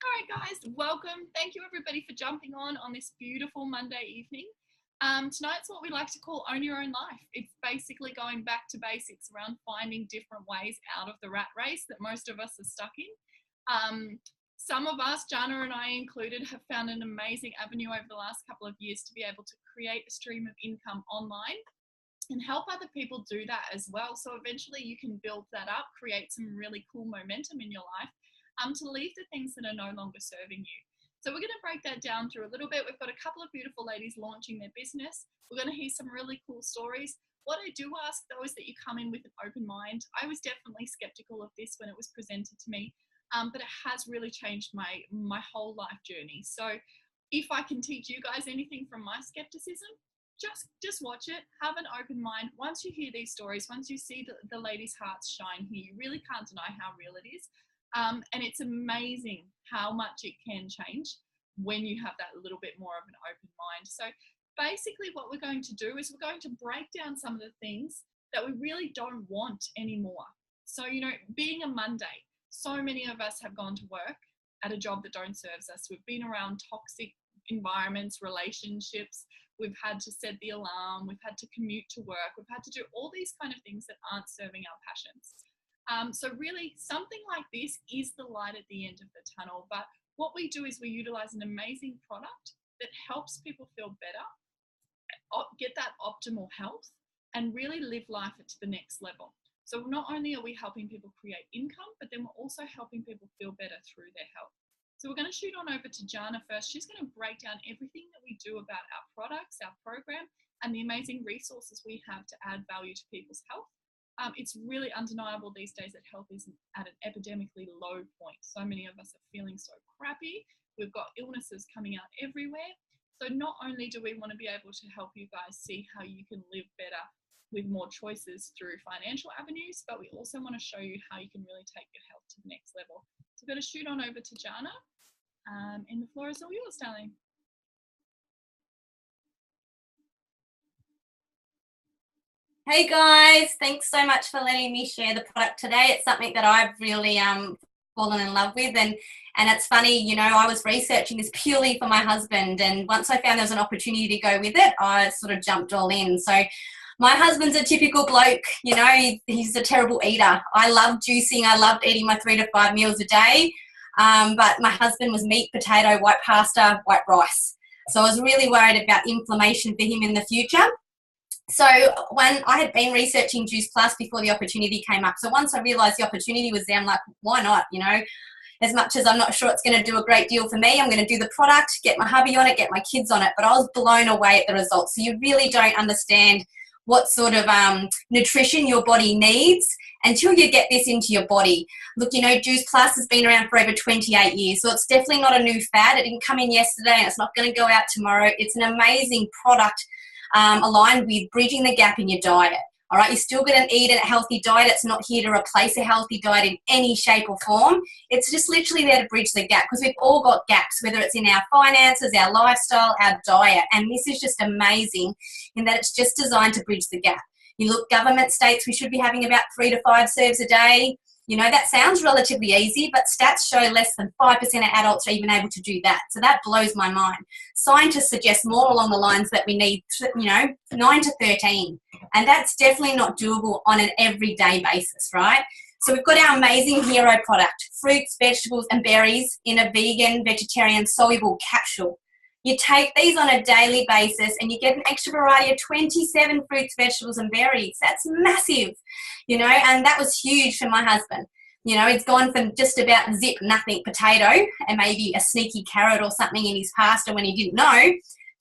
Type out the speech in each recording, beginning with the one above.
right, guys, welcome. Thank you everybody for jumping on this beautiful Monday evening. Tonight's what we like to call Own Your Own Life. It's basically going back to basics around finding different ways out of the rat race that most of us are stuck in. Some of us, Jana and I included, have found an amazing avenue over the last couple of years to be able to create a stream of income online and help other people do that as well. So eventually you can build that up, create some really cool momentum in your life, to leave the things that are no longer serving you. So we're going to break that down through a little bit. We've got a couple of beautiful ladies launching their business. We're going to hear some really cool stories. What I do ask though is that you come in with an open mind. I was definitely skeptical of this when it was presented to me, but it has really changed my whole life journey. So if I can teach you guys anything from my skepticism, just watch it, have an open mind. Once you hear these stories, once you see the ladies' hearts shine here, you really can't deny how real it is. And it's amazing how much it can change when you have that little bit more of an open mind. So basically what we're going to do is we're going to break down some of the things that we really don't want anymore. So, you know, being a Monday, so many of us have gone to work at a job that don't serve us. We've been around toxic environments, relationships. We've had to set the alarm. We've had to commute to work. We've had to do all these kind of things that aren't serving our passions. So really something like this is the light at the end of the tunnel. But what we do is we utilize an amazing product that helps people feel better, get that optimal health, and really live life to the next level. So not only are we helping people create income, but then we're also helping people feel better through their health. So we're going to shoot on over to Jana first. She's going to break down everything that we do about our products, our program, and the amazing resources we have to add value to people's health. It's really undeniable these days that health is at an epidemically low point. So many of us are feeling so crappy. We've got illnesses coming out everywhere. So not only do we want to be able to help you guys see how you can live better with more choices through financial avenues, but we also want to show you how you can really take your health to the next level. So we're going to shoot on over to Jana, and the floor is all yours, darling. Hey guys, thanks so much for letting me share the product today. It's something that I've really fallen in love with, and it's funny, you know, I was researching this purely for my husband, and once I found there was an opportunity to go with it, I sort of jumped all in. So my husband's a typical bloke, you know, he's a terrible eater. I love juicing, I loved eating my 3 to 5 meals a day, but my husband was meat, potato, white pasta, white rice. So I was really worried about inflammation for him in the future. So when I had been researching Juice Plus before the opportunity came up, so once I realised the opportunity was there, I'm like, why not, you know? As much as I'm not sure it's going to do a great deal for me, I'm going to do the product, get my hubby on it, get my kids on it. But I was blown away at the results. So you really don't understand what sort of nutrition your body needs until you get this into your body. Look, you know, Juice Plus has been around for over 28 years, so it's definitely not a new fad. It didn't come in yesterday and it's not going to go out tomorrow. It's an amazing product aligned with bridging the gap in your diet. All right, you're still going to eat a healthy diet. It's not here to replace a healthy diet in any shape or form. It's just literally there to bridge the gap, because we've all got gaps, whether it's in our finances, our lifestyle, our diet. And this is just amazing in that it's just designed to bridge the gap. You look, government states we should be having about 3 to 5 serves a day. You know, that sounds relatively easy, but stats show less than 5% of adults are even able to do that. So that blows my mind. Scientists suggest more along the lines that we need, you know, 9 to 13. And that's definitely not doable on an everyday basis, right? So we've got our amazing hero product, fruits, vegetables, and berries in a vegan, vegetarian, soluble capsule. You take these on a daily basis and you get an extra variety of 27 fruits, vegetables, and berries. That's massive, you know, and that was huge for my husband. You know, it's gone from just about zip nothing potato and maybe a sneaky carrot or something in his pasta when he didn't know,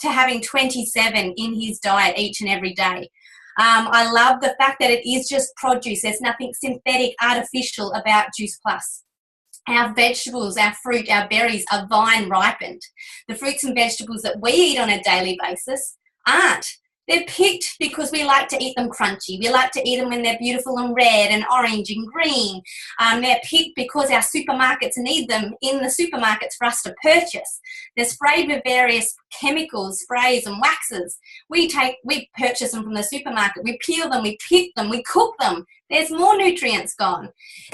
to having 27 in his diet each and every day. I love the fact that it is just produce. There's nothing synthetic, artificial about Juice Plus. Our vegetables, our fruit, our berries are vine ripened. The fruits and vegetables that we eat on a daily basis aren't. They're picked because we like to eat them crunchy. We like to eat them when they're beautiful and red and orange and green. They're picked because our supermarkets need them in the supermarkets for us to purchase. They're sprayed with various chemicals, sprays and waxes. We purchase them from the supermarket. We peel them, we pick them, we cook them. There's more nutrients gone.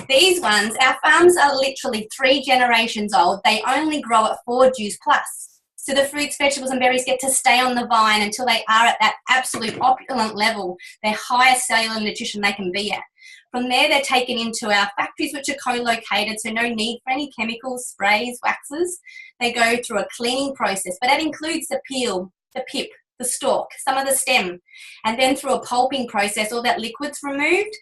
These ones, our farms are literally 3 generations old. They only grow at 4 Juice Plus. So the fruits, vegetables and berries get to stay on the vine until they are at that absolute opulent level, their highest cellular nutrition they can be at. From there, they're taken into our factories, which are co-located, so no need for any chemicals, sprays, waxes. They go through a cleaning process, but that includes the peel, the pip, the stalk, some of the stem, and then through a pulping process, all that liquid's removed,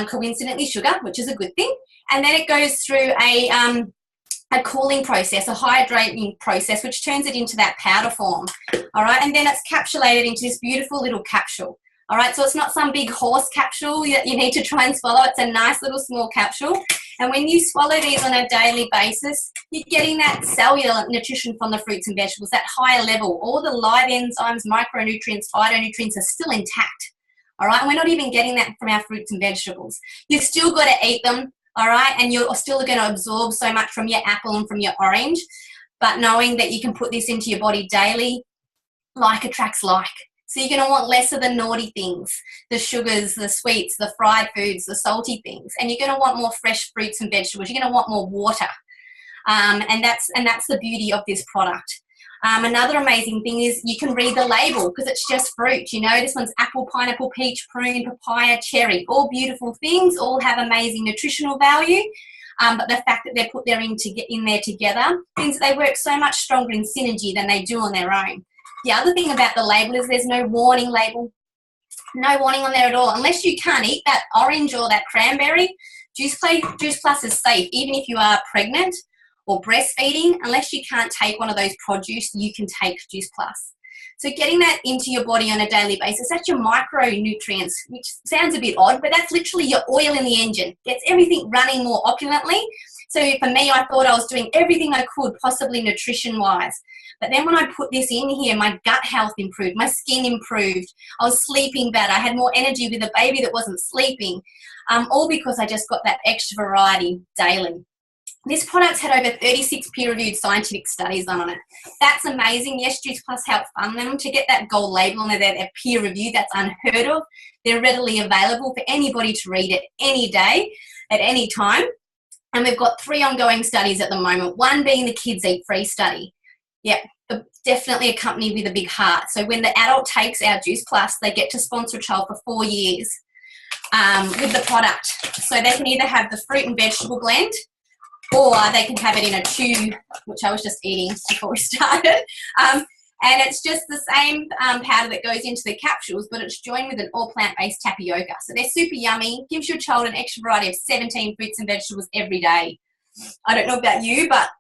coincidentally sugar, which is a good thing, and then it goes through a cooling process, a hydrating process, which turns it into that powder form, all right, and then it's capsulated into this beautiful little capsule. All right, so it's not some big horse capsule that you need to try and swallow. It's a nice little small capsule. And when you swallow these on a daily basis, you're getting that cellular nutrition from the fruits and vegetables, that higher level. All the live enzymes, micronutrients, phytonutrients are still intact. All right, and we're not even getting that from our fruits and vegetables. You've still got to eat them, all right, and you're still going to absorb so much from your apple and from your orange. But knowing that you can put this into your body daily, like attracts like. So you're going to want less of the naughty things, the sugars, the sweets, the fried foods, the salty things. And you're going to want more fresh fruits and vegetables. You're going to want more water. And that's the beauty of this product. Another amazing thing is you can read the label because it's just fruit. You know, this one's apple, pineapple, peach, prune, papaya, cherry. All beautiful things, all have amazing nutritional value. But the fact that they're put there in there together means that they work so much stronger in synergy than they do on their own. The other thing about the label is there's no warning label. No warning on there at all. Unless you can't eat that orange or that cranberry, Juice Plus is safe. Even if you are pregnant or breastfeeding, unless you can't take one of those produce, you can take Juice Plus. So getting that into your body on a daily basis, that's your micronutrients, which sounds a bit odd, but that's literally your oil in the engine. Gets everything running more opulently. So for me, I thought I was doing everything I could, possibly nutrition-wise. But then when I put this in here, my gut health improved, my skin improved, I was sleeping better, I had more energy with a baby that wasn't sleeping, all because I just got that extra variety daily. This product's had over 36 peer-reviewed scientific studies done on it. That's amazing. Yes, Juice Plus helped fund them. To get that gold label on there, they're peer-reviewed. That's unheard of. They're readily available for anybody to read it any day, at any time. And we've got 3 ongoing studies at the moment, one being the Kids Eat Free study. Yep, definitely a company with a big heart. So when the adult takes our Juice Plus, they get to sponsor a child for 4 years with the product. So they can either have the fruit and vegetable blend, or they can have it in a tube, which I was just eating before we started. And it's just the same powder that goes into the capsules, but it's joined with an all plant-based tapioca. So they're super yummy, gives your child an extra variety of 17 fruits and vegetables every day. I don't know about you, but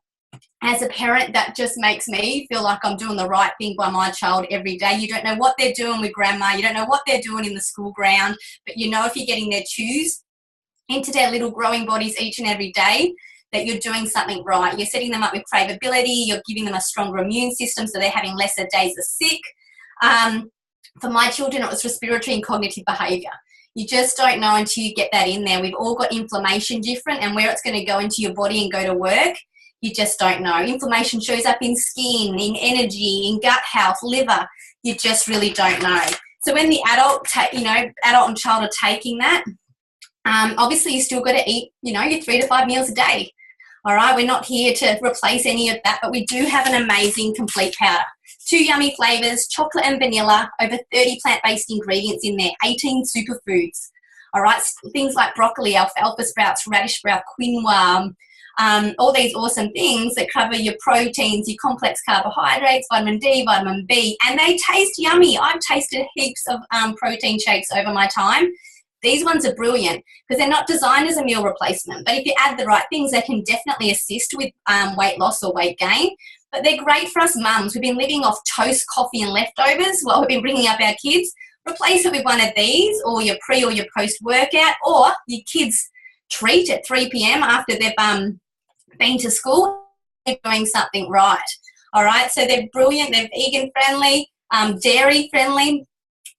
as a parent, that just makes me feel like I'm doing the right thing by my child every day. You don't know what they're doing with grandma. You don't know what they're doing in the school ground, but you know if you're getting their chews into their little growing bodies each and every day, that you're doing something right. You're setting them up with cravability. You're giving them a stronger immune system so they're having lesser days of sick. For my children, it was respiratory and cognitive behaviour. You just don't know until you get that in there. We've all got inflammation different, and where it's going to go into your body and go to work, you just don't know. Inflammation shows up in skin, in energy, in gut health, liver. You just really don't know. So when the adult and child are taking that, obviously you still got to eat, your 3 to 5 meals a day. All right, we're not here to replace any of that, but we do have an amazing complete powder. 2 yummy flavours, chocolate and vanilla, over 30 plant-based ingredients in there, 18 superfoods. All right, things like broccoli, alfalfa sprouts, radish sprout, quinoa, all these awesome things that cover your proteins, your complex carbohydrates, vitamin D, vitamin B, and they taste yummy. I've tasted heaps of protein shakes over my time. These ones are brilliant because they're not designed as a meal replacement, but if you add the right things, they can definitely assist with weight loss or weight gain. But they're great for us mums. We've been living off toast, coffee and leftovers while we've been bringing up our kids. Replace it with one of these, or your pre or your post workout, or your kids treat at 3 p.m. after they've been to school. They're doing something right. All right, so they're brilliant. They're vegan friendly, dairy friendly.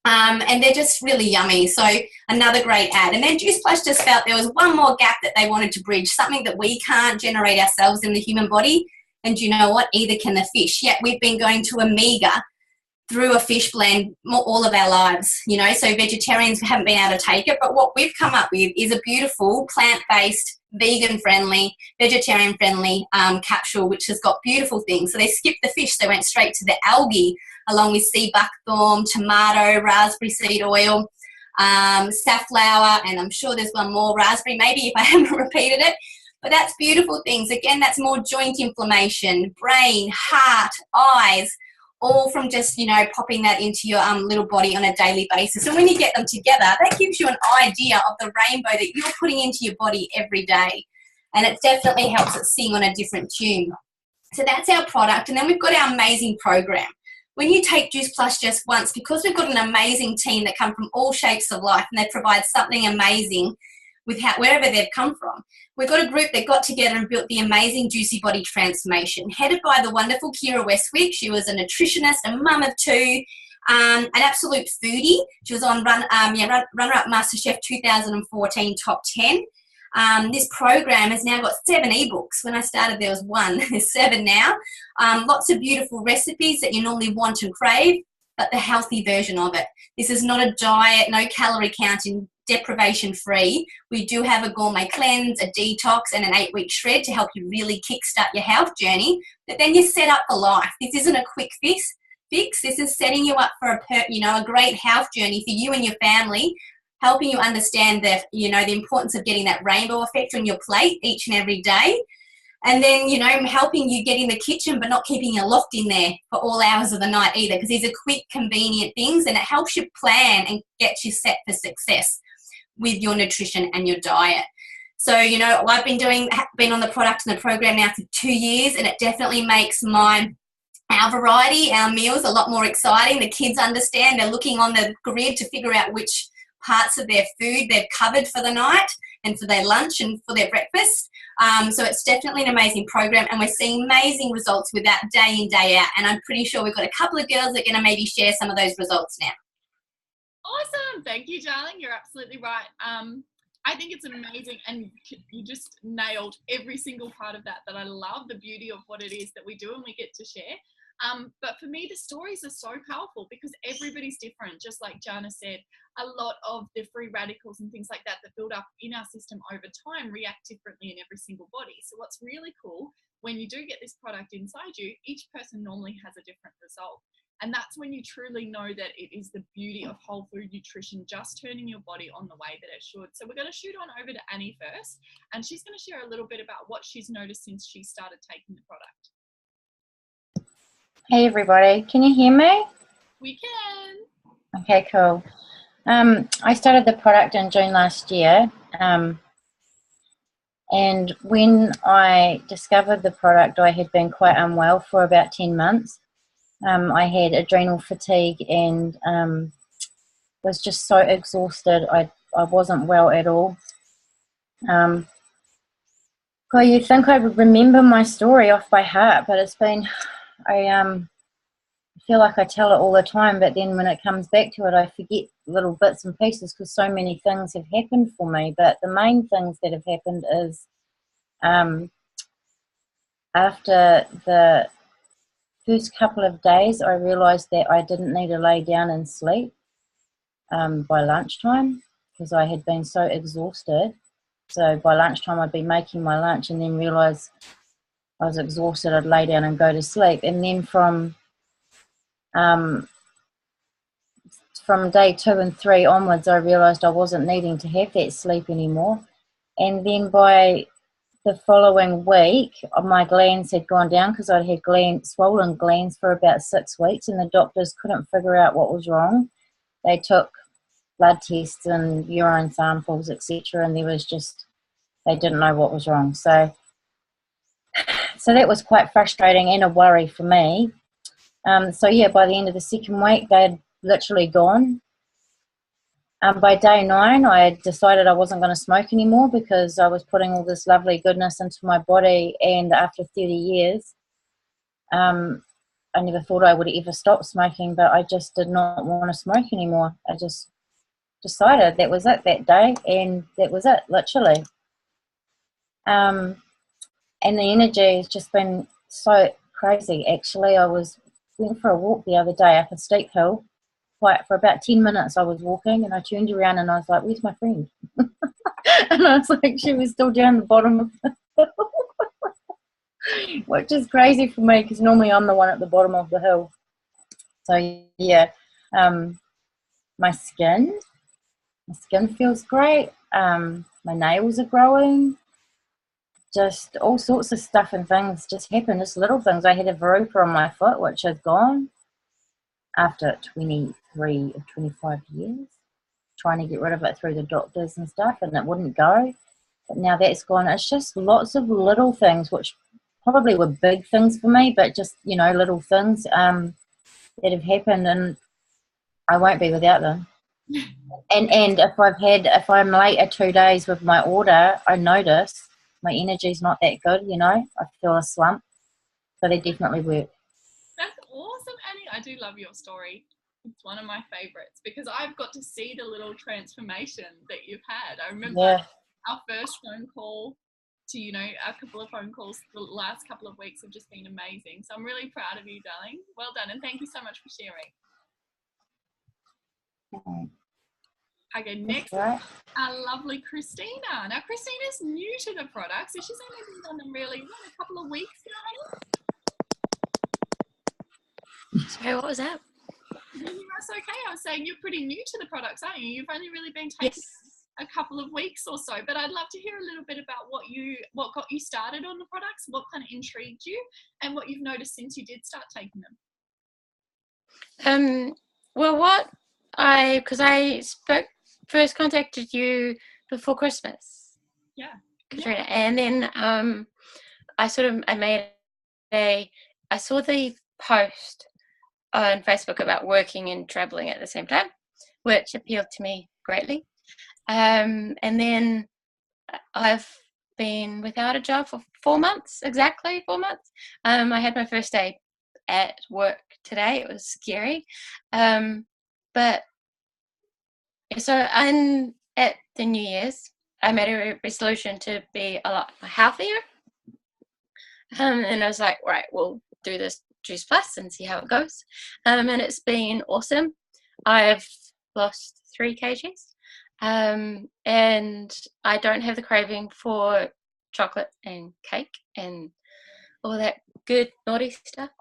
And they're just really yummy. So another great ad. And then Juice Plus just felt there was one more gap that they wanted to bridge, something that we can't generate ourselves in the human body. And you know what? Either can the fish. Yet we've been going to omega through a fish blend all of our lives, you know, so vegetarians haven't been able to take it. But what we've come up with is a beautiful plant-based, vegan-friendly, vegetarian-friendly capsule, which has got beautiful things. So they skipped the fish, they went straight to the algae, along with sea buckthorn, tomato, raspberry seed oil, safflower, and I'm sure there's one more, raspberry, maybe, if I haven't repeated it. But that's beautiful things. Again, that's more joint inflammation, brain, heart, eyes, all from just, you know, popping that into your little body on a daily basis. And when you get them together, that gives you an idea of the rainbow that you're putting into your body every day. And it definitely helps it sing on a different tune. So that's our product. And then we've got our amazing program. When you take Juice Plus just once, because we've got an amazing team that come from all shapes of life, and they provide something amazing with wherever they've come from. We've got a group that got together and built the amazing Juicy Body Transformation, headed by the wonderful Kira Westwick. She was a nutritionist, a mum of two, an absolute foodie. She was on runner-up MasterChef 2014 top 10. This program has now got 7 ebooks. When I started, there was 1. There's 7 now. Lots of beautiful recipes that you normally want and crave, but the healthy version of it. This is not a diet, no calorie counting, deprivation free. We do have a gourmet cleanse, a detox, and an 8-week shred to help you really kickstart your health journey. But then you're set up for life. This isn't a quick fix. This is setting you up for a great health journey for you and your family, helping you understand the importance of getting that rainbow effect on your plate each and every day. And then, helping you get in the kitchen, but not keeping you locked in there for all hours of the night either, because these are quick, convenient things, and it helps you plan and get you set for success with your nutrition and your diet. So, I've been on the product and the program now for 2 years, and it definitely makes our variety, our meals a lot more exciting. The kids understand. They're looking on the grid to figure out which parts of their food they've covered for the night and for their lunch and for their breakfast. So it's definitely an amazing program, and we're seeing amazing results with that day in, day out. And I'm pretty sure we've got a couple of girls that are going to maybe share some of those results now. Awesome. Thank you, darling. You're absolutely right. I think it's amazing, and you just nailed every single part of that I love, the beauty of what it is that we do and we get to share. But for me, the stories are so powerful because everybody's different. Just like Jana said, a lot of the free radicals and things like that build up in our system over time react differently in every single body. So what's really cool, when you do get this product inside you, each person normally has a different result. And that's when you truly know that it is the beauty of whole food nutrition just turning your body on the way that it should. So we're going to shoot on over to Annie first, and she's going to share a little bit about what she's noticed since she started taking the product. Hey everybody, can you hear me? We can. Okay, cool. I started the product in June last year, and when I discovered the product, I had been quite unwell for about 10 months. I had adrenal fatigue and was just so exhausted. I wasn't well at all. God, you think I would remember my story off by heart, but it's been, I feel like I tell it all the time, but then when it comes back to it, I forget little bits and pieces because so many things have happened for me. But the main things that have happened is after the first couple of days, I realised that I didn't need to lay down and sleep by lunchtime because I had been so exhausted. So by lunchtime, I'd be making my lunch and then realise I was exhausted. I'd lay down and go to sleep. And then from day 2 and 3 onwards, I realised I wasn't needing to have that sleep anymore. And then by the following week, my glands had gone down because I'd had swollen glands for about 6 weeks, and the doctors couldn't figure out what was wrong. They took blood tests and urine samples, etc., and they didn't know what was wrong. So that was quite frustrating and a worry for me. So yeah, by the end of the second week, they'd literally gone. By day 9, I decided I wasn't going to smoke anymore because I was putting all this lovely goodness into my body, and after 30 years, I never thought I would ever stop smoking, but I just did not want to smoke anymore. I just decided that was it that day, and that was it, literally. And the energy has just been so crazy, actually. I was went for a walk the other day up a steep hill. For about 10 minutes I was walking, and I turned around and I was like, where's my friend? And I was like, she was still down the bottom of the hill. Which is crazy for me, because normally I'm the one at the bottom of the hill. So yeah, my skin feels great. My nails are growing. Just all sorts of stuff and things just happen, just little things. I had a verruca on my foot, which has gone after 23 or 25 years, trying to get rid of it through the doctors and stuff, and it wouldn't go. But now that's gone. It's just lots of little things, which probably were big things for me, but just, little things that have happened, and I won't be without them. And if I'm late 2 days with my order, I notice my energy's not that good, I feel a slump. So they definitely work. That's awesome, Annie. I do love your story. It's one of my favorites because I've got to see the little transformation that you've had. I remember our first phone call to, a couple of phone calls the last couple of weeks have just been amazing. So I'm really proud of you, darling. Well done. And thank you so much for sharing. Okay, next, our lovely Kristina. Now, Kristina's new to the product, so she's only been on them really, a couple of weeks now. Sorry, what was that? That's okay. I was saying you're pretty new to the products, aren't you? You've only really been taking a couple of weeks or so, but I'd love to hear a little bit about what got you started on the products, what kind of intrigued you, and what you've noticed since you did start taking them. Well, because I first contacted you before Christmas. Yeah. Katrina, and then I saw the post on Facebook about working and traveling at the same time, which appealed to me greatly. And then I've been without a job for 4 months, exactly 4 months. I had my first day at work today. It was scary. But so at the New Year's, I made a resolution to be a lot healthier. And I was like, right, we'll do this Juice Plus and see how it goes. And it's been awesome. I've lost 3 kgs. And I don't have the craving for chocolate and cake and all that good naughty stuff,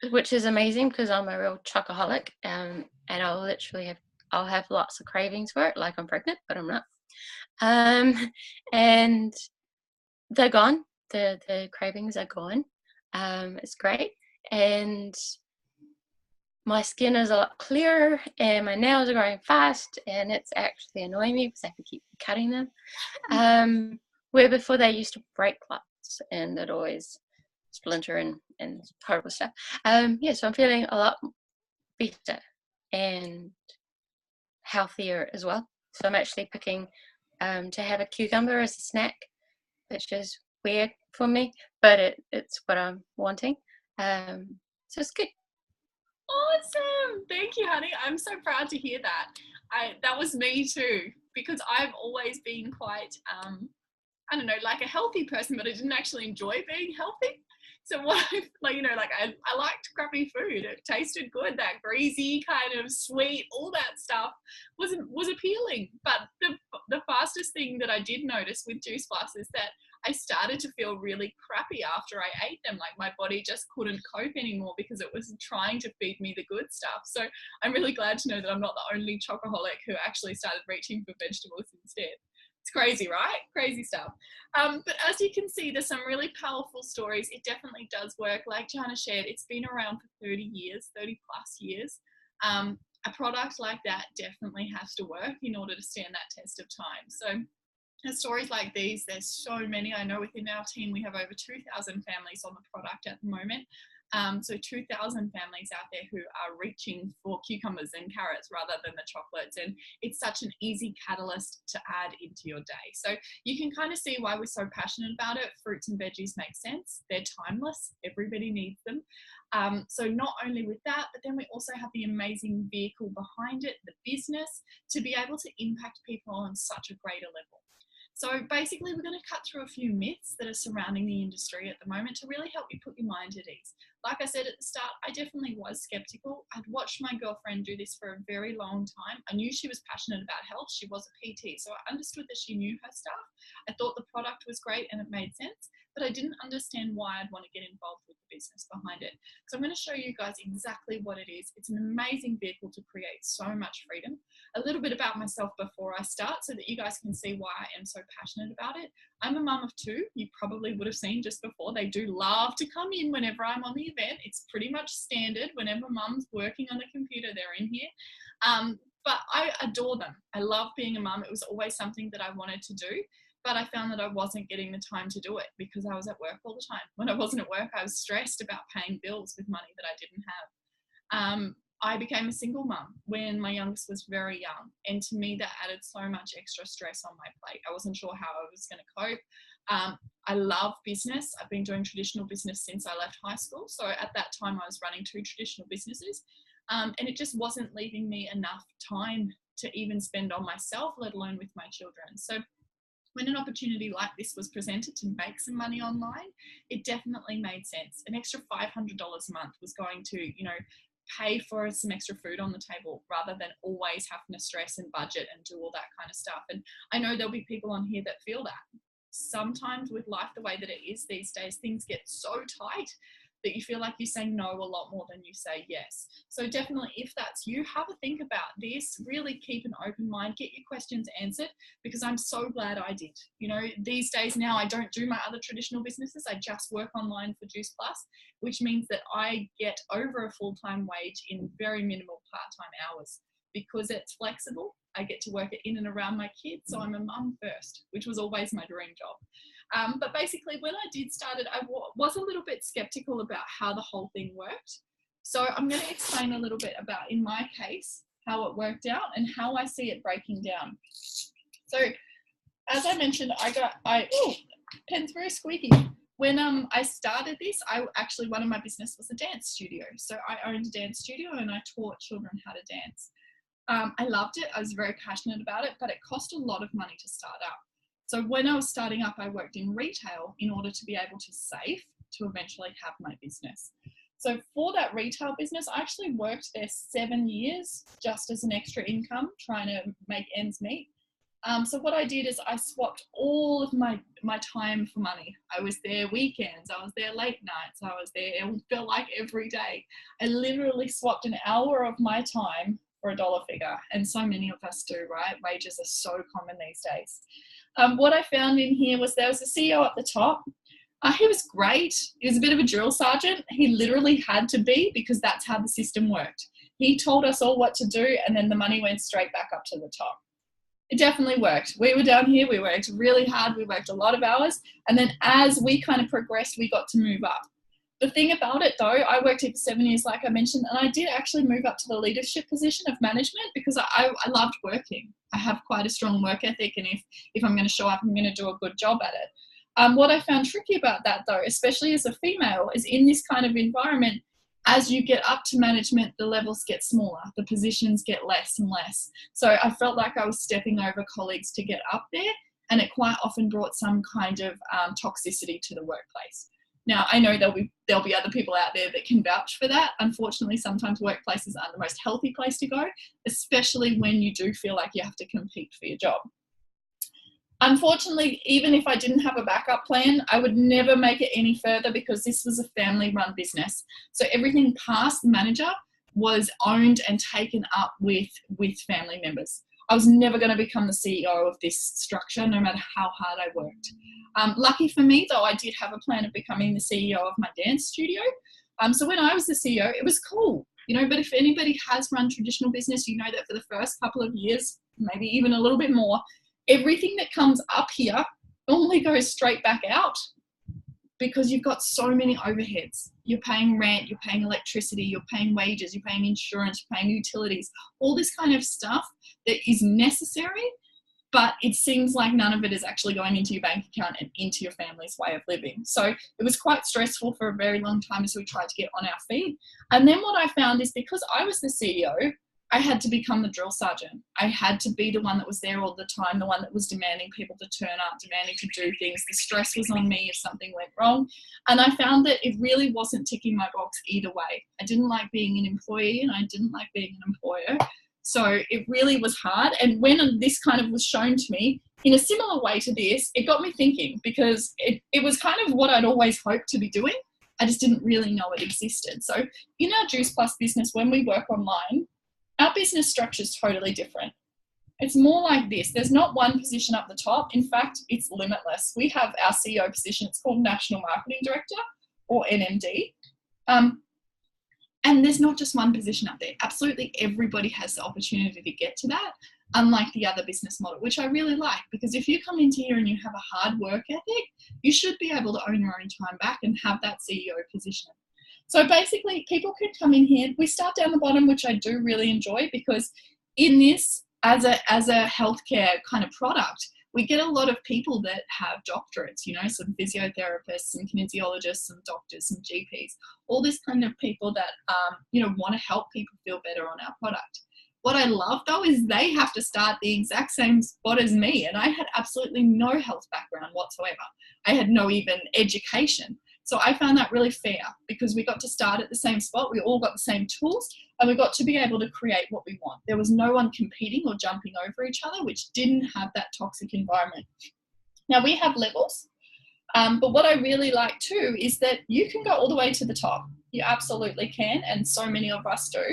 which is amazing because I'm a real chocoholic, and I'll have lots of cravings for it, like I'm pregnant, but I'm not. And they're gone. The cravings are gone. It's great, and my skin is a lot clearer, and my nails are growing fast, and it's actually annoying me because I have to keep cutting them. Where before they used to break lots, and they'd always splinter and horrible stuff. So I'm feeling a lot better and healthier as well. So I'm actually picking to have a cucumber as a snack, which is weird for me, but it's what I'm wanting. So it's good. Awesome. Thank you, honey. I'm so proud to hear that. That was me too, because I've always been quite, I don't know, like a healthy person, but I didn't actually enjoy being healthy. So I liked crappy food. It tasted good. That greasy kind of sweet, all that stuff was appealing. But the fastest thing that I did notice with Juice Plus is that I started to feel really crappy after I ate them. Like my body just couldn't cope anymore because it was trying to feed me the good stuff. So I'm really glad to know that I'm not the only chocoholic who actually started reaching for vegetables instead. It's crazy, right? Crazy stuff. But as you can see, there's some really powerful stories. It definitely does work. Like Johanna shared, it's been around for 30 plus years. A product like that definitely has to work in order to stand that test of time. So there's stories like these. There's so many. I know within our team, we have over 2,000 families on the product at the moment. So 2,000 families out there who are reaching for cucumbers and carrots rather than the chocolates. And it's such an easy catalyst to add into your day. So you can kind of see why we're so passionate about it. Fruits and veggies make sense. They're timeless. Everybody needs them. So not only with that, but then we also have the amazing vehicle behind it, the business, to be able to impact people on such a greater level. So basically, we're going to cut through a few myths that are surrounding the industry at the moment to really help you put your mind at ease. Like I said at the start, I definitely was skeptical. I'd watched my girlfriend do this for a very long time. I knew she was passionate about health. She was a PT, so I understood that she knew her stuff. I thought the product was great and it made sense, but I didn't understand why I'd want to get involved with the business behind it. So I'm going to show you guys exactly what it is. It's an amazing vehicle to create so much freedom. A little bit about myself before I start so that you guys can see why I am so passionate about it. I'm a mum of two. You probably would have seen just before. They do love to come in whenever I'm on the event. It's pretty much standard. Whenever mum's working on the computer, they're in here. But I adore them. I love being a mum. It was always something that I wanted to do, but I found that I wasn't getting the time to do it because I was at work all the time. When I wasn't at work, I was stressed about paying bills with money that I didn't have. I became a single mum when my youngest was very young. And to me, that added so much extra stress on my plate. I wasn't sure how I was going to cope. I love business. I've been doing traditional business since I left high school. So at that time, I was running 2 traditional businesses. And it just wasn't leaving me enough time to even spend on myself, let alone with my children. So when an opportunity like this was presented to make some money online, it definitely made sense. An extra $500 a month was going to, pay for some extra food on the table rather than always having to stress and budget and do all that kind of stuff. And I know there'll be people on here that feel that. Sometimes with life the way that it is these days, things get so tight that you feel like you say no a lot more than you say yes. So definitely, if that's you, have a think about this. Really keep an open mind, get your questions answered, because I'm so glad I did. These days now, I don't do my other traditional businesses. I just work online for Juice Plus, which means that I get over a full-time wage in very minimal part-time hours. Because it's flexible, I get to work it in and around my kids. So I'm a mum first, which was always my dream job. But basically, when I did start it, I was a little bit skeptical about how the whole thing worked. So I'm going to explain a little bit about, in my case, how it worked out and how I see it breaking down. So as I mentioned, pen's very squeaky. When I started this, one of my business was a dance studio. So I owned a dance studio and I taught children how to dance. I loved it. I was very passionate about it, but it cost a lot of money to start up. So when I was starting up, I worked in retail in order to be able to save to eventually have my business. So for that retail business, I actually worked there 7 years just as an extra income, trying to make ends meet. So what I did is I swapped all of my time for money. I was there weekends, I was there late nights, I was there, it felt like every day. I literally swapped an hour of my time for a dollar figure. And so many of us do, right? Wages are so common these days. What I found in here was there was a CEO at the top. He was great. He was a bit of a drill sergeant. He literally had to be, because that's how the system worked. He told us all what to do, and then the money went straight back up to the top. It definitely worked. We were down here. We worked really hard. We worked a lot of hours. And then as we kind of progressed, we got to move up. The thing about it, though, I worked here for 7 years, like I mentioned, and I did actually move up to the leadership position of management because I loved working. I have quite a strong work ethic, and if I'm going to show up, I'm going to do a good job at it. What I found tricky about that, though, especially as a female, is in this kind of environment, as you get up to management, the levels get smaller, the positions get less and less. So I felt like I was stepping over colleagues to get up there, and it quite often brought some kind of toxicity to the workplace. Now, I know there'll be other people out there that can vouch for that. Unfortunately, sometimes workplaces aren't the most healthy place to go, especially when you do feel like you have to compete for your job. Unfortunately, even if I didn't have a backup plan, I would never make it any further because this was a family-run business. So everything past the manager was owned and taken up with family members. I was never going to become the CEO of this structure, no matter how hard I worked. Lucky for me, though, I did have a plan of becoming the CEO of my dance studio. So when I was the CEO, it was cool, but if anybody has run traditional business, you know that for the first couple of years, maybe even a little bit more, everything that comes up here normally goes straight back out because you've got so many overheads. You're paying rent, you're paying electricity, you're paying wages, you're paying insurance, you're paying utilities, all this kind of stuff that is necessary, but it seems like none of it is actually going into your bank account and into your family's way of living. So it was quite stressful for a very long time as we tried to get on our feet. And then what I found is because I was the CEO, I had to become the drill sergeant. I had to be the one that was there all the time, the one that was demanding people to turn up, demanding to do things. The stress was on me if something went wrong. And I found that it really wasn't ticking my box either way. I didn't like being an employee and I didn't like being an employer. So it really was hard. And when this kind of was shown to me in a similar way to this, it got me thinking, because it was kind of what I'd always hoped to be doing. I just didn't really know it existed. So in our Juice Plus business, when we work online, our business structure is totally different. It's more like this. There's not one position up the top. In fact, it's limitless. We have our CEO position. It's called National Marketing Director, or NMD. And there's not just one position up there. Absolutely everybody has the opportunity to get to that, unlike the other business model, which I really like, because if you come into here and you have a hard work ethic, you should be able to own your own time back and have that CEO position. So basically, people could come in here. We start down the bottom, which I do really enjoy, because in this, as a healthcare kind of product, we get a lot of people that have doctorates, you know, some physiotherapists, some kinesiologists, some doctors, some GPs, all this kind of people that, you know, want to help people feel better on our product. What I love, though, is they have to start the exact same spot as me, and I had absolutely no health background whatsoever. I had no even education. So I found that really fair, because we got to start at the same spot. We all got the same tools, and we got to be able to create what we want. There was no one competing or jumping over each other, which didn't have that toxic environment. Now, we have levels, but what I really like too is that you can go all the way to the top. You absolutely can, and so many of us do.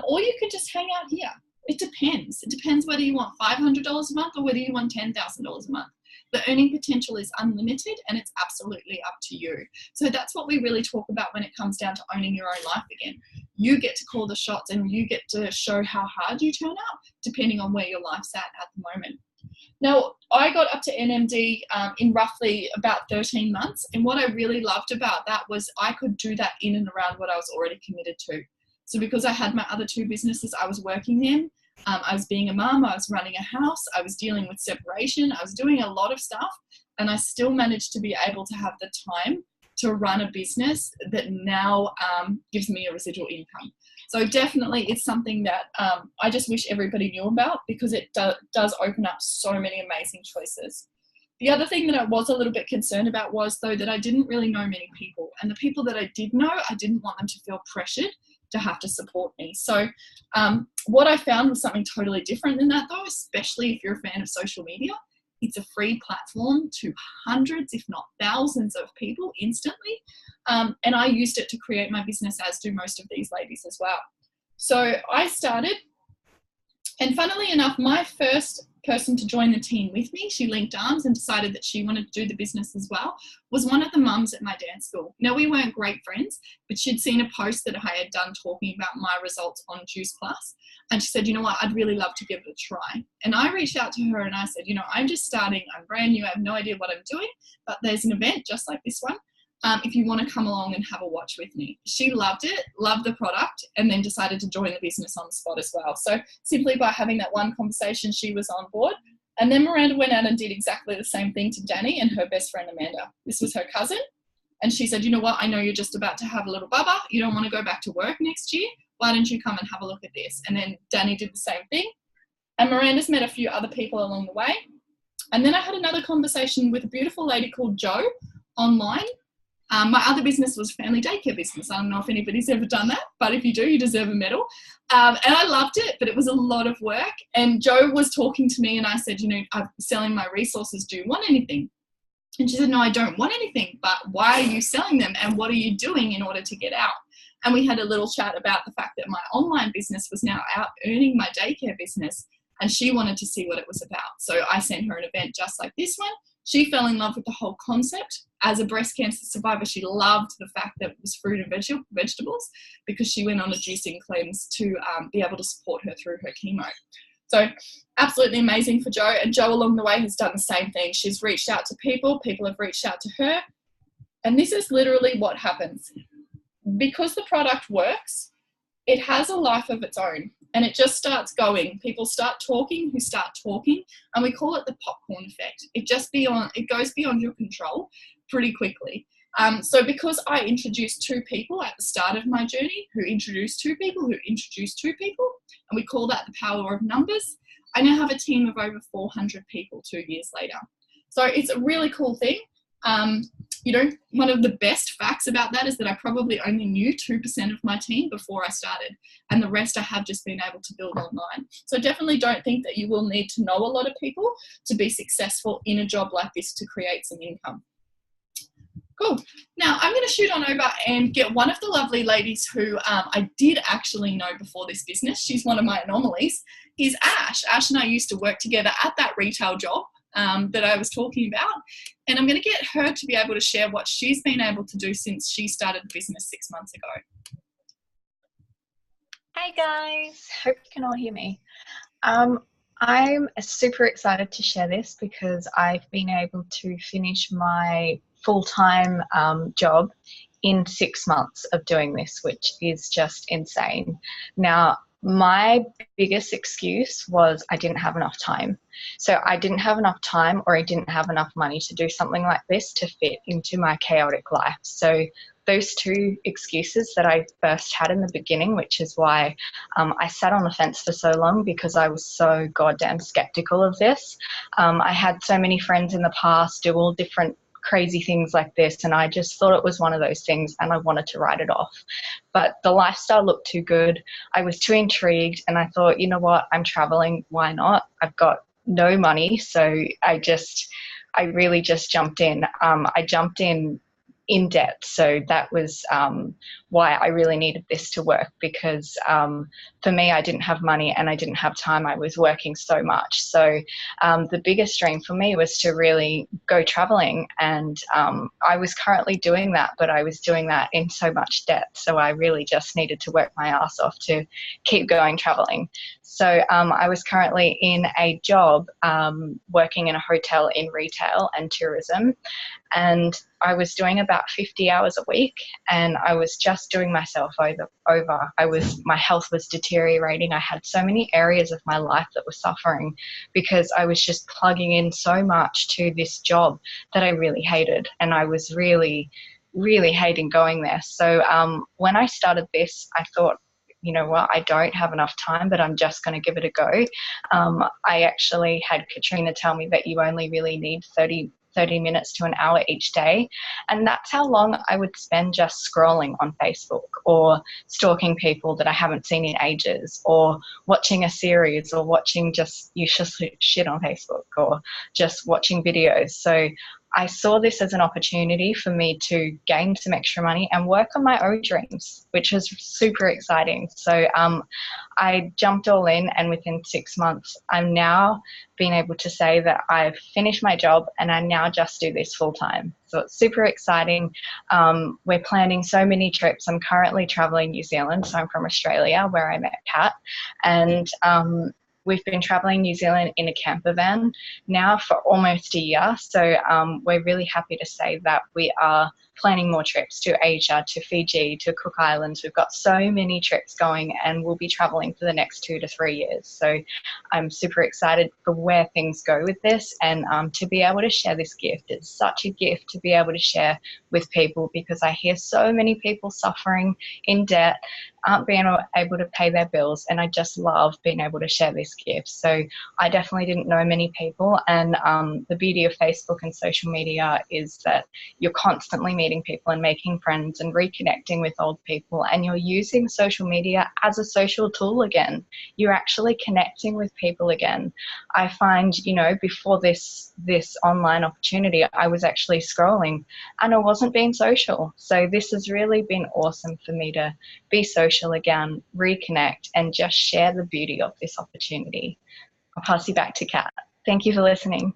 Or you can just hang out here. It depends. It depends whether you want $500 a month or whether you want $10,000 a month. The earning potential is unlimited, and it's absolutely up to you. So that's what we really talk about when it comes down to owning your own life again. You get to call the shots, and you get to show how hard you turn out, depending on where your life's at the moment. Now, I got up to NMD in roughly about 13 months. And what I really loved about that was I could do that in and around what I was already committed to. So because I had my other two businesses I was working in, I was being a mum, I was running a house, I was dealing with separation, I was doing a lot of stuff, and I still managed to be able to have the time to run a business that now gives me a residual income. So definitely it's something that I just wish everybody knew about, because it does open up so many amazing choices. The other thing that I was a little bit concerned about was, though, that I didn't really know many people, and the people that I did know, I didn't want them to feel pressured to have to support me. So what I found was something totally different than that, though, especially if you're a fan of social media. It's a free platform to hundreds, if not thousands of people instantly. And I used it to create my business, as do most of these ladies as well. So I started, and funnily enough, my first person to join the team with me, she linked arms and decided that she wanted to do the business as well, was one of the mums at my dance school. Now, we weren't great friends, but she'd seen a post that I had done talking about my results on Juice Plus, and she said, you know what, I'd really love to give it a try. And I reached out to her and I said, you know, I'm just starting, I'm brand new, I have no idea what I'm doing, but there's an event just like this one. If you want to come along and have a watch with me. She loved it, loved the product, and then decided to join the business on the spot as well. So simply by having that one conversation, she was on board. And then Miranda went out and did exactly the same thing to Danny and her best friend Amanda. This was her cousin. And she said, you know what, I know you're just about to have a little bubba. You don't want to go back to work next year. Why don't you come and have a look at this? And then Danny did the same thing. And Miranda's met a few other people along the way. And then I had another conversation with a beautiful lady called Jo online. My other business was family daycare business. I don't know if anybody's ever done that, but if you do, you deserve a medal. And I loved it, but it was a lot of work. And Jo was talking to me and I said, you know, I'm selling my resources. Do you want anything? And she said, no, I don't want anything, but why are you selling them? And what are you doing in order to get out? And we had a little chat about the fact that my online business was now out earning my daycare business, and she wanted to see what it was about. So I sent her an event just like this one. She fell in love with the whole concept. As a breast cancer survivor, she loved the fact that it was fruit and vegetables, because she went on a juicing cleanse to be able to support her through her chemo. So absolutely amazing for Jo. And Jo along the way has done the same thing. She's reached out to people. People have reached out to her. And this is literally what happens. Because the product works, it has a life of its own. And it just starts going. People start talking who start talking, and we call it the popcorn effect. It goes beyond your control pretty quickly. So because I introduced two people at the start of my journey, who introduced two people, who introduced two people, and we call that the power of numbers. I now have a team of over 400 people 2 years later. So it's a really cool thing. One of the best facts about that is that I probably only knew 2% of my team before I started, and the rest I have just been able to build online. So definitely don't think that you will need to know a lot of people to be successful in a job like this to create some income. Cool. Now I'm going to shoot on over and get one of the lovely ladies who I did actually know before this business. She's one of my anomalies. Is Ash. Ash and I used to work together at that retail job that I was talking about. And I'm going to get her to be able to share what she's been able to do since she started the business 6 months ago. Hey guys, hope you can all hear me. I'm super excited to share this because I've been able to finish my full-time job in 6 months of doing this, which is just insane. Now, my biggest excuse was I didn't have enough time. So I didn't have enough time, or I didn't have enough money to do something like this to fit into my chaotic life. So those two excuses that I first had in the beginning, which is why I sat on the fence for so long, because I was so goddamn skeptical of this. I had so many friends in the past do all different crazy things like this, and I just thought it was one of those things and I wanted to write it off. But the lifestyle looked too good. I was too intrigued, and I thought, you know what, I'm traveling, why not? I've got no money, so I really just jumped in. I jumped in debt, so that was why I really needed this to work, because for me, I didn't have money and I didn't have time. I was working so much. So the biggest dream for me was to really go traveling, and I was currently doing that, but I was doing that in so much debt. So I really just needed to work my ass off to keep going traveling. So I was currently in a job working in a hotel in retail and tourism, and I was doing about 50 hours a week, and I was just doing myself over. My health was deteriorating. I had so many areas of my life that were suffering because I was just plugging in so much to this job that I really hated, and I was really, really hating going there. So when I started this, I thought, you know what, I don't have enough time, but I'm just going to give it a go. I actually had Katrina tell me that you only really need 30 minutes to an hour each day. And that's how long I would spend just scrolling on Facebook, or stalking people that I haven't seen in ages, or watching a series, or watching just useless shit on Facebook, or just watching videos. So I saw this as an opportunity for me to gain some extra money and work on my own dreams, which was super exciting. So I jumped all in, and within 6 months, I'm now being able to say that I've finished my job and I now just do this full time. So it's super exciting. We're planning so many trips. I'm currently traveling New Zealand, so I'm from Australia, where I met Kat, and we've been traveling New Zealand in a camper van now for almost a year. So we're really happy to say that we are planning more trips to Asia, to Fiji, to Cook Islands. We've got so many trips going, and we'll be traveling for the next 2 to 3 years. So I'm super excited for where things go with this, and to be able to share this gift. It's such a gift to be able to share with people, because I hear so many people suffering in debt, aren't being able to pay their bills, and I just love being able to share this gift. So I definitely didn't know many people, and the beauty of Facebook and social media is that you're constantly meeting people and making friends and reconnecting with old people, and you're using social media as a social tool again. You're actually connecting with people again. I find, you know, before this online opportunity, I was actually scrolling and I wasn't being social. So this has really been awesome for me to be social again, reconnect, and just share the beauty of this opportunity. I'll pass you back to Kat. Thank you for listening.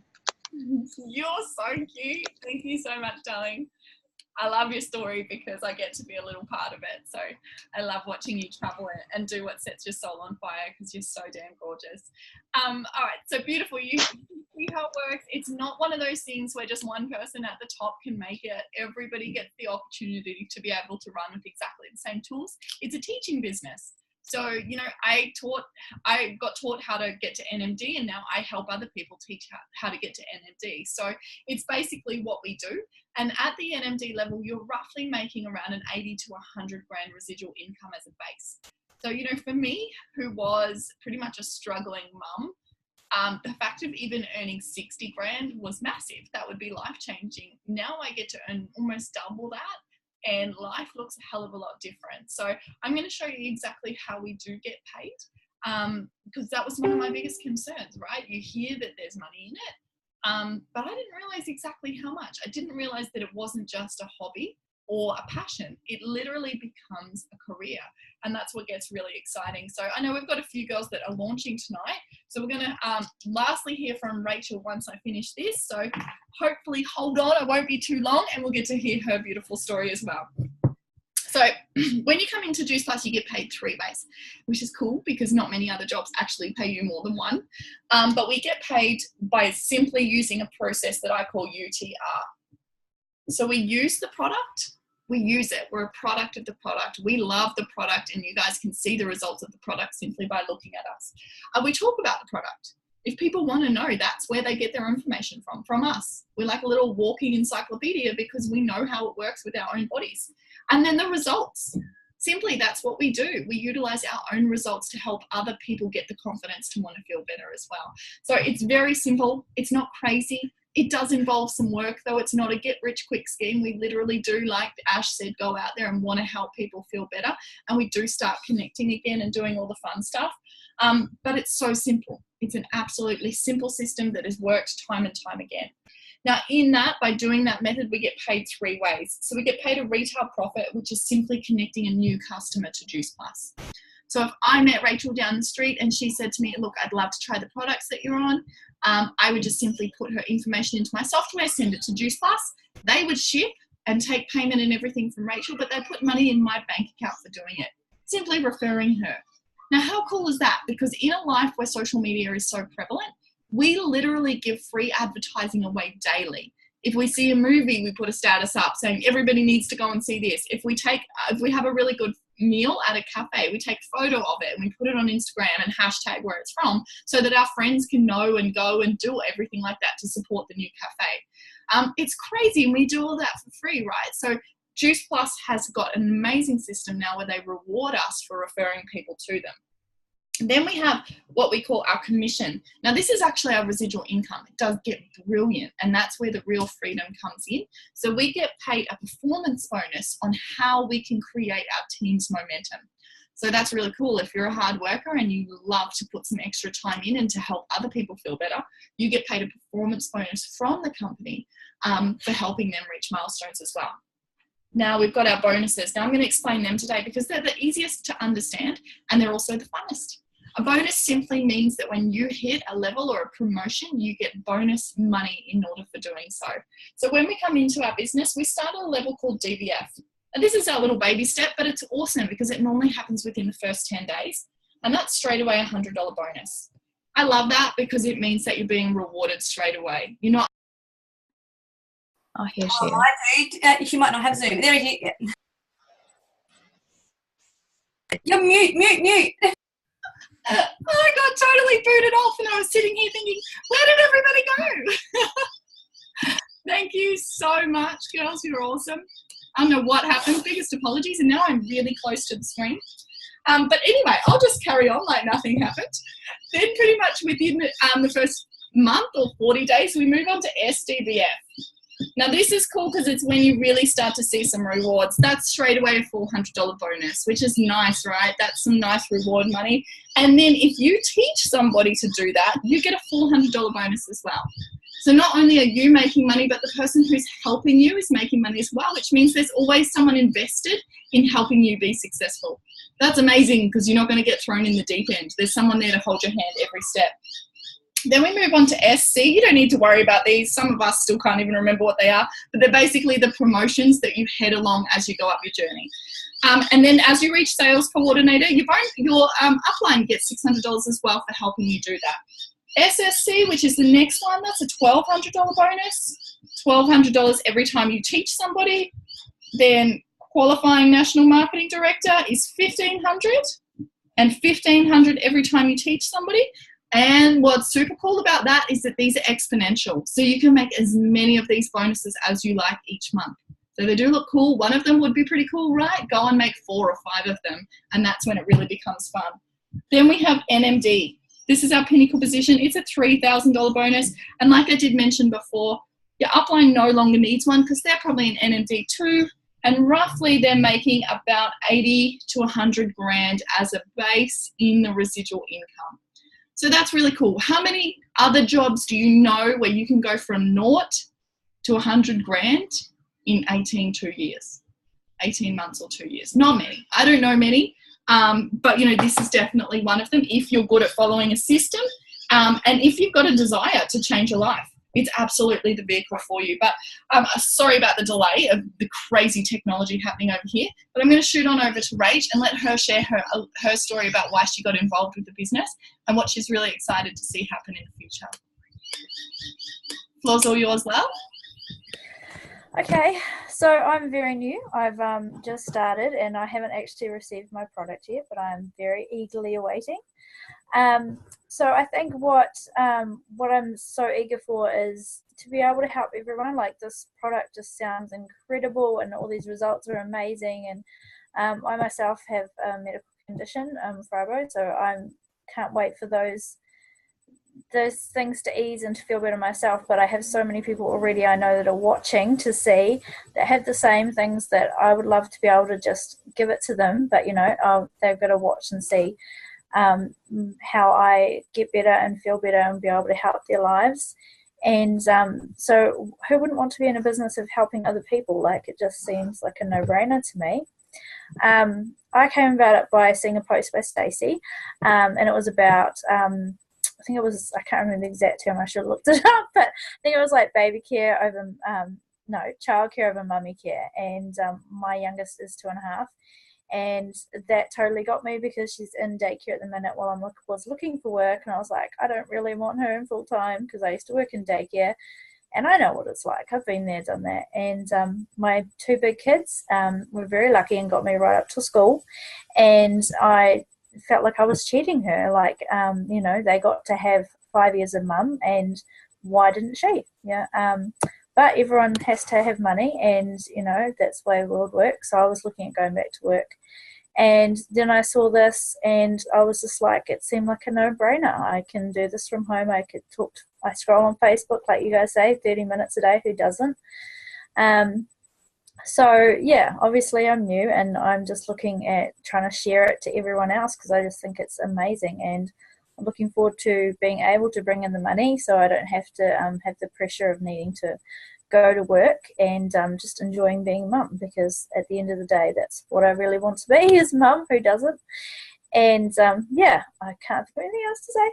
You're so cute. Thank you so much, darling. I love your story because I get to be a little part of it. So I love watching you travel and do what sets your soul on fire, because you're so damn gorgeous. All right, so beautiful. You see how it works. It's not one of those things where just one person at the top can make it. Everybody gets the opportunity to be able to run with exactly the same tools. It's a teaching business. So, you know, I got taught how to get to NMD, and now I help other people teach how to get to NMD. So it's basically what we do. And at the NMD level, you're roughly making around an 80 to 100 grand residual income as a base. So, you know, for me, who was pretty much a struggling mum, the fact of even earning 60 grand was massive. That would be life-changing. Now I get to earn almost double that, and life looks a hell of a lot different. So I'm going to show you exactly how we do get paid, because that was one of my biggest concerns, right? You hear that there's money in it, but I didn't realize exactly how much. I didn't realize that it wasn't just a hobby or a passion. It literally becomes a career, and that's what gets really exciting. So I know we've got a few girls that are launching tonight, so we're going to lastly hear from Rachel once I finish this. So hopefully hold on, it won't be too long, and we'll get to hear her beautiful story as well. So when you come into Juice Plus, you get paid 3 ways, which is cool because not many other jobs actually pay you more than one. But we get paid by simply using a process that I call UTR. So we use the product, we use it. We're a product of the product. We love the product, and you guys can see the results of the product simply by looking at us. We talk about the product. If people want to know, that's where they get their information from us. We're like a little walking encyclopedia because we know how it works with our own bodies. And then the results. Simply, that's what we do. We utilize our own results to help other people get the confidence to want to feel better as well. So it's very simple. It's not crazy. It does involve some work, though. It's not a get-rich-quick scheme. We literally do, like Ash said, go out there and want to help people feel better. And we do start connecting again and doing all the fun stuff. But it's so simple. It's an absolutely simple system that has worked time and time again. Now, in that, by doing that method, we get paid 3 ways. So we get paid a retail profit, which is simply connecting a new customer to Juice Plus. So if I met Rachel down the street and she said to me, look, I'd love to try the products that you're on, I would just simply put her information into my software, send it to Juice Plus. They would ship and take payment and everything from Rachel, but they put money in my bank account for doing it, simply referring her. Now, how cool is that? Because in a life where social media is so prevalent, we literally give free advertising away daily. If we see a movie, we put a status up saying everybody needs to go and see this. If we have a really good meal at a cafe, we take a photo of it and we put it on Instagram and hashtag where it's from so that our friends can know and go and do everything like that to support the new cafe. It's crazy, and we do all that for free, right? So Juice Plus has got an amazing system now where they reward us for referring people to them. Then we have what we call our commission. Now, this is actually our residual income. It does get brilliant, and that's where the real freedom comes in. So we get paid a performance bonus on how we can create our team's momentum. So that's really cool. If you're a hard worker and you love to put some extra time in and to help other people feel better, you get paid a performance bonus from the company for helping them reach milestones as well. Now we've got our bonuses. Now I'm going to explain them today because they're the easiest to understand and they're also the funnest. A bonus simply means that when you hit a level or a promotion, you get bonus money in order for doing so. So when we come into our business, we start at a level called DVF. And this is our little baby step, but it's awesome because it normally happens within the first 10 days. And that's straight away a $100 bonus. I love that because it means that you're being rewarded straight away. You're not. Oh, here she is. Hi, dude. She might not have Zoom. There he is. You're mute. I got totally booted off and I was sitting here thinking, where did everybody go? Thank you so much, girls. You're awesome. I don't know what happened. Biggest apologies. And now I'm really close to the screen. But anyway, I'll just carry on like nothing happened. Then pretty much within the first month or 40 days, we move on to SDVF. Now this is cool because it's when you really start to see some rewards. That's straight away a $400 bonus, which is nice, right? That's some nice reward money. And then if you teach somebody to do that, you get a $400 bonus as well. So not only are you making money, but the person who's helping you is making money as well, which means there's always someone invested in helping you be successful. That's amazing because you're not going to get thrown in the deep end. There's someone there to hold your hand every step. Then we move on to SC. You don't need to worry about these. Some of us still can't even remember what they are, but they're basically the promotions that you head along as you go up your journey. And then as you reach sales coordinator, your upline gets $600 as well for helping you do that. SSC, which is the next one, that's a $1,200 bonus. $1,200 every time you teach somebody. Then qualifying national marketing director is $1,500 and $1,500 every time you teach somebody. And what's super cool about that is that these are exponential. So you can make as many of these bonuses as you like each month. So they do look cool. One of them would be pretty cool, right? Go and make 4 or 5 of them, and that's when it really becomes fun. Then we have NMD. This is our pinnacle position. It's a $3,000 bonus. And like I did mention before, your upline no longer needs one because they're probably an NMD too. And roughly they're making about 80 to 100 grand as a base in the residual income. So that's really cool. How many other jobs do you know where you can go from 0 to 100 grand in 18 months or 2 years? Not many. I don't know many. But, you know, this is definitely one of them if you're good at following a system, and if you've got a desire to change your life. It's absolutely the vehicle for you. But sorry about the delay of the crazy technology happening over here. But I'm going to shoot on over to Rach and let her share her story about why she got involved with the business and what she's really excited to see happen in the future. Floor's all yours, Lal. Okay, so I'm very new. I've just started and I haven't actually received my product yet, but I'm very eagerly awaiting. So I think what I'm so eager for is to be able to help everyone. Like, this product just sounds incredible and all these results are amazing. And I myself have a medical condition, fibro, so I can't wait for those things to ease and to feel better myself. But I have so many people already I know that are watching to see that have the same things that I would love to be able to just give it to them, but you know, they've got to watch and see how I get better and feel better and be able to help their lives. And so who wouldn't want to be in a business of helping other people? Like, it just seems like a no-brainer to me. I came about it by seeing a post by Stacey, and it was about I think it was, I can't remember the exact term, I should have looked it up, but I think it was like baby care over, child care over mummy care. And my youngest is 2.5. And that totally got me because she's in daycare at the minute while I was looking for work. And I was like, I don't really want her in full time because I used to work in daycare. And I know what it's like. I've been there, done that. And my 2 big kids were very lucky and got me right up to school. And I felt like I was cheating her. Like, they got to have 5 years of mum, and why didn't she? Yeah. But everyone has to have money, and, that's the way the world works. So I was looking at going back to work. And then I saw this, and I was just like, it seemed like a no-brainer. I can do this from home. I scroll on Facebook, like you guys say, 30 minutes a day. Who doesn't? So, yeah, obviously I'm new, and I'm just looking at trying to share it to everyone else because I just think it's amazing. And I'm looking forward to being able to bring in the money so I don't have to have the pressure of needing to go to work, and just enjoying being a mum, because at the end of the day, that's what I really want to be, is mum. Who doesn't? And I can't think of anything else to say.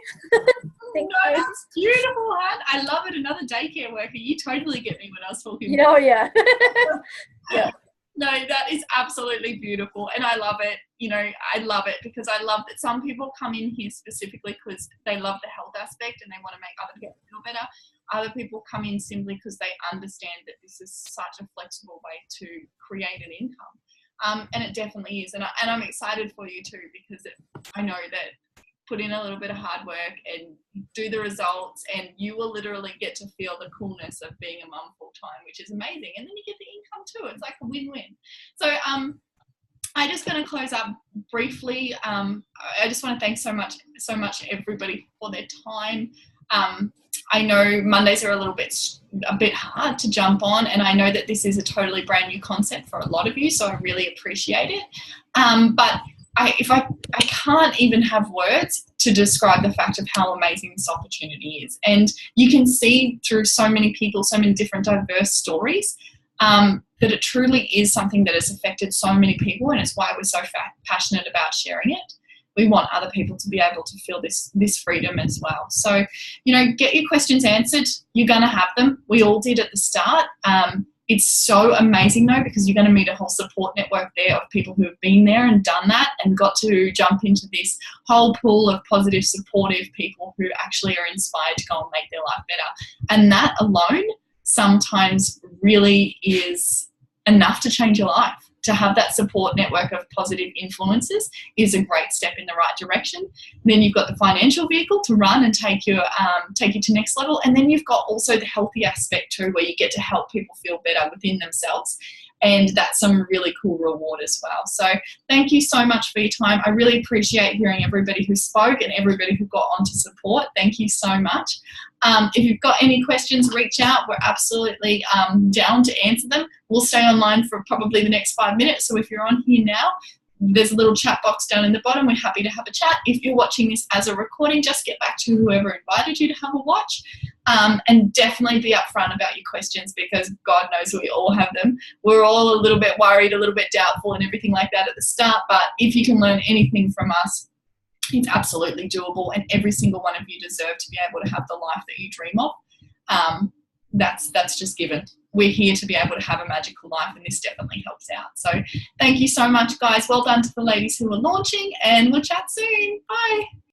That's beautiful, Han. I love it. Another daycare worker. You totally get me when I was talking. Oh, yeah. Yeah. No, that is absolutely beautiful, and I love it. I love it because I love that some people come in here specifically because they love the health aspect and they want to make other people feel better. Other people come in simply because they understand that this is such a flexible way to create an income, and it definitely is. And I'm excited for you too, because I know that put in a little bit of hard work and do the results, and you will literally get to feel the coolness of being a mum full time, which is amazing. And then you get the income too. It's like a win-win. So I'm just going to close up briefly. I just want to thank so much everybody for their time. I know Mondays are a bit hard to jump on, and I know that this is a totally brand new concept for a lot of you, so I really appreciate it. But I can't even have words to describe the fact of how amazing this opportunity is. And you can see through so many people, so many different diverse stories, that it truly is something that has affected so many people, and it's why we're so passionate about sharing it. We want other people to be able to feel this freedom as well. So, get your questions answered. You're going to have them. We all did at the start. It's so amazing though, because you're going to meet a whole support network there of people who have been there and done that and got to jump into this whole pool of positive, supportive people who actually are inspired to go and make their life better. And that alone sometimes really is enough to change your life. To have that support network of positive influences is a great step in the right direction. Then you've got the financial vehicle to run and take you to next level. And then you've got also the healthy aspect too, where you get to help people feel better within themselves. and that's some really cool reward as well. So thank you so much for your time. I really appreciate hearing everybody who spoke and everybody who got on to support. Thank you so much. If you've got any questions, reach out. We're absolutely down to answer them. We'll stay online for probably the next 5 minutes. So if you're on here now, there's a little chat box down in the bottom. We're happy to have a chat. If you're watching this as a recording, just get back to whoever invited you to have a watch. And definitely be upfront about your questions, because God knows we all have them. We're all a little bit worried, a little bit doubtful and everything like that at the start. But if you can learn anything from us, it's absolutely doable, and every single one of you deserve to be able to have the life that you dream of. That's just given. We're here to be able to have a magical life, and this definitely helps out. So thank you so much, guys. Well done to the ladies who are launching, and we'll chat soon. Bye.